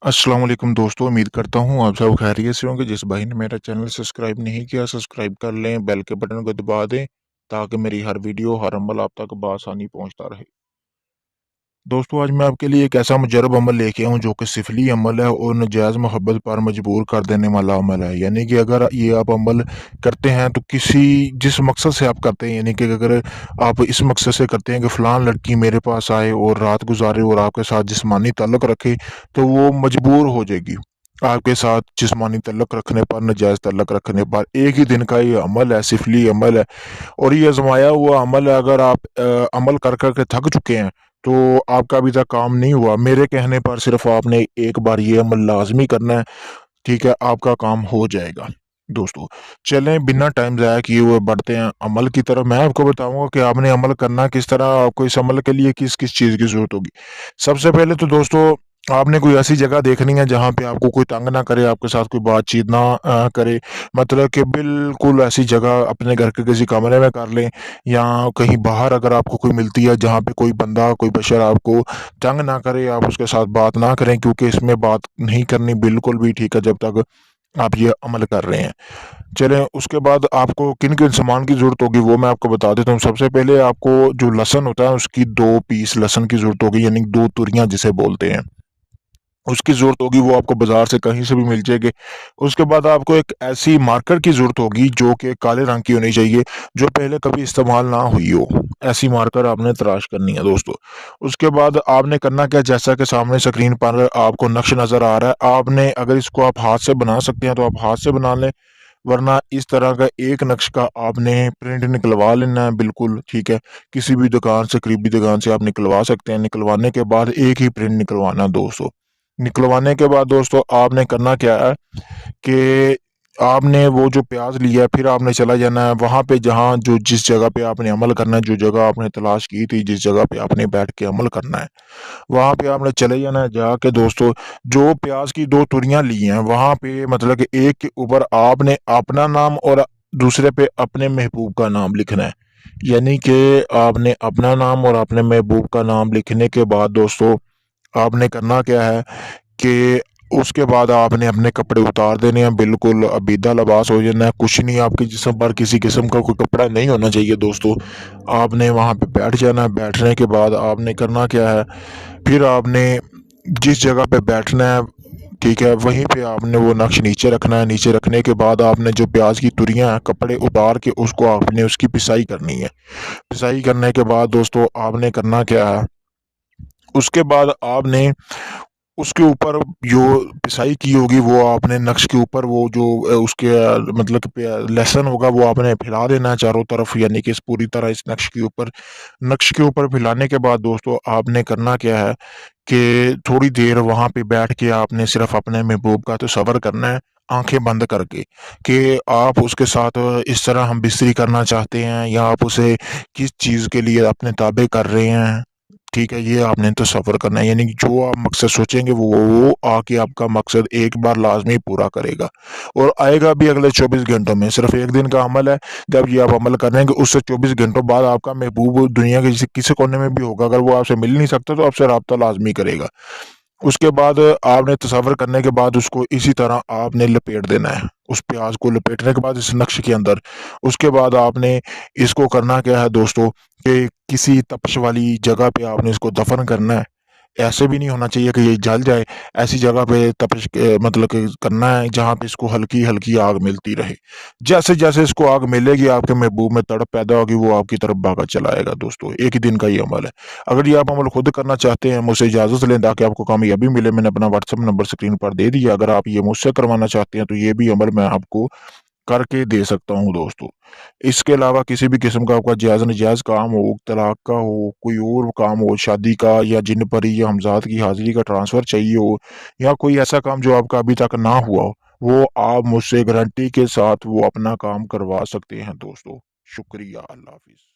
अस्सलाम वालेकुम दोस्तों, उम्मीद करता हूँ आप सब खैरियत से होंगे। जिस भाई ने मेरा चैनल सब्सक्राइब नहीं किया, सब्सक्राइब कर लें, बेल के बटन को दबा दें ताकि मेरी हर वीडियो, हर अमल आप तक बआसानी पहुँचता रहे। दोस्तों, आज मैं आपके लिए एक ऐसा मुजरब अमल लेके आया हूँ जो कि सिफली अमल है और नजायज़ मोहब्बत पर मजबूर कर देने वाला अमल है। यानी कि अगर ये आप अमल करते हैं तो जिस मकसद से आप करते हैं, यानी कि अगर आप इस मकसद से करते हैं कि फ़लाँ लड़की मेरे पास आए और रात गुज़ारे और आपके साथ जिस्मानी ताल्लुक़ रखे, तो वो मजबूर हो जाएगी आपके साथ जिस्मानी ताल्लुक़ रखने पर, नजायज़ ताल्लुक़ रखने पर। एक ही दिन का ये अमल है, सिफली अमल है और ये आज़माया हुआ अमल है। अगर आप अमल कर के थक चुके हैं, तो आपका अभी तक काम नहीं हुआ। मेरे कहने पर सिर्फ़ आपने एक बार ये अमल लाज़मी करना है, ठीक है? आपका काम हो जाएगा। दोस्तों, चलें बिना टाइम ज़ाया किए हुए बढ़ते हैं अमल की तरफ। मैं आपको बताऊँगा कि आपने अमल करना किस तरह, आपको इस अमल के लिए किस-किस चीज़ की ज़रूरत होगी। सबसे पहले तो दोस्तों, आपने कोई ऐसी जगह देखनी है जहाँ पे आपको कोई तंग ना करे, आपके साथ कोई बातचीत ना करे। मतलब कि बिल्कुल ऐसी जगह अपने घर के किसी कमरे में कर लें या कहीं बाहर अगर आपको कोई मिलती है जहाँ पे कोई बंदा, कोई बशर आपको तंग ना करे, आप उसके साथ बात ना करें, क्योंकि इसमें बात नहीं करनी बिल्कुल भी ठीक है जब तक आप ये अमल कर रहे हैं। चलें, उसके बाद आपको किन-किन सामान की ज़रूरत होगी वो मैं आपको बता देता हूँ। सबसे पहले आपको जो लहसुन होता है उसकी 2 पीस लहसुन की ज़रूरत होगी, यानी 2 तुरियाँ जिसे बोलते हैं। उसकी ज़रूरत होगी, वो आपको बाज़ार से कहीं से भी मिल जाएगी। उसके बाद आपको एक ऐसी मार्कर की ज़रूरत होगी जो कि काले रंग की होनी चाहिए, जो पहले कभी इस्तेमाल ना हुई हो। ऐसी मार्कर आपने तलाश करनी है दोस्तों। उसके बाद आपने करना क्या, जैसा कि सामने स्क्रीन पर आपको नक्श नज़र आ रहा है, आपने अगर इसको आप हाथ से बना सकते हैं तो आप हाथ से बना लें, वरना इस तरह का एक नक्श का आपने प्रिंट निकलवा लेना है बिल्कुल, ठीक है? किसी भी दुकान से, करीबी दुकान से आप निकलवा सकते हैं। निकलवाने के बाद एक ही प्रिंट निकलवाना दोस्तों। निकलवाने के बाद दोस्तों आपने करना क्या है कि आपने वो जो प्याज लिया है, फिर आपने चला जाना है वहाँ पे जहाँ जो जिस जगह पे आपने अमल करना है, जो जगह आपने तलाश की थी, जिस जगह पे आपने बैठ के अमल करना है, वहाँ पे आपने चले जाना है। जाके दोस्तों, जो प्याज की 2 तुरियाँ ली हैं, वहाँ पे मतलब कि एक के ऊपर आपने अपना नाम और दूसरे पे अपने महबूब का नाम लिखना है। यानी कि आपने अपना नाम और अपने महबूब का नाम लिखने के बाद दोस्तों, आपने करना क्या है कि उसके बाद आपने अपने कपड़े उतार देने हैं, बिल्कुल अबीदा लिबास हो जाना है। कुछ नहीं, आपके जिस्म पर किसी किस्म का कोई कपड़ा नहीं होना चाहिए दोस्तों। आपने वहाँ पे बैठ जाना है। बैठने के बाद आपने करना क्या है, फिर आपने जिस जगह पे बैठना है, ठीक है, वहीं पे आपने वो नक्श नीचे रखना है। नीचे रखने के बाद आपने जो प्याज की तुरियाँ हैं, कपड़े उतार के उसको आपने उसकी पिसाई करनी है। पिसाई करने के बाद दोस्तों आपने करना क्या है, उसके बाद आपने उसके ऊपर जो पिसाई की होगी वो आपने नक्श के ऊपर वो जो उसके मतलब कि लहसुन होगा वो आपने फैला देना है चारों तरफ, यानी कि इस पूरी तरह इस नक्श के ऊपर फैलाने के बाद दोस्तों आपने करना क्या है कि थोड़ी देर वहाँ पे बैठ के आपने सिर्फ अपने महबूब का तसव्वुर करना है, आंखें बंद करके, कि आप उसके साथ इस तरह हम बिस्तरी करना चाहते हैं या आप उसे किस चीज़ के लिए अपने ताबे कर रहे हैं, ठीक है? ये आपने तसव्वुर करना है, यानी कि जो आप मकसद सोचेंगे वो आके आपका मकसद एक बार लाज़मी पूरा करेगा और आएगा भी अगले 24 घंटों में। सिर्फ़ 1 दिन का अमल है। जब ये आप अमल करेंगे उससे 24 घंटों बाद आपका महबूब दुनिया के किसी कोने में भी होगा, अगर वो आपसे मिल नहीं सकता तो आपसे राब्ता लाज़मी करेगा। उसके बाद आपने तसव्वुर करने के बाद उसको इसी तरह आपने लपेट देना है। उस प्याज़ को लपेटने के बाद इस नक्श के अंदर, उसके बाद आपने इसको करना क्या है दोस्तों कि किसी तपश वाली जगह पे आपने इसको दफ़न करना है। ऐसे भी नहीं होना चाहिए कि ये जल जाए, ऐसी जगह पे तपश मतलब कि करना है जहाँ पे इसको हल्की-हल्की आग मिलती रहे। जैसे-जैसे इसको आग मिलेगी, आपके महबूब में तड़प पैदा होगी, वो आपकी तरफ भागा चला आएगा दोस्तों। एक ही दिन का ये अमल है। अगर ये आप अमल खुद करना चाहते हैं, मुझसे इजाज़त लें ताकि आपको कामयाबी मिले। मैंने अपना व्हाट्सएप नंबर स्क्रीन पर दे दिया। अगर आप ये मुझसे करवाना चाहते हैं तो ये भी अमल मैं आपको करके दे सकता हूँ दोस्तों। इसके अलावा किसी भी किस्म का आपका जायज़-नजायज़ काम हो, तलाक का हो, कोई और काम हो, शादी का या जिन परी या हमज़ाद की हाज़िरी का ट्रांसफ़र चाहिए हो या कोई ऐसा काम जो आपका अभी तक ना हुआ हो, वो आप मुझसे गारंटी के साथ वो अपना काम करवा सकते हैं दोस्तों। शुक्रिया, अल्लाह हाफ़िज़।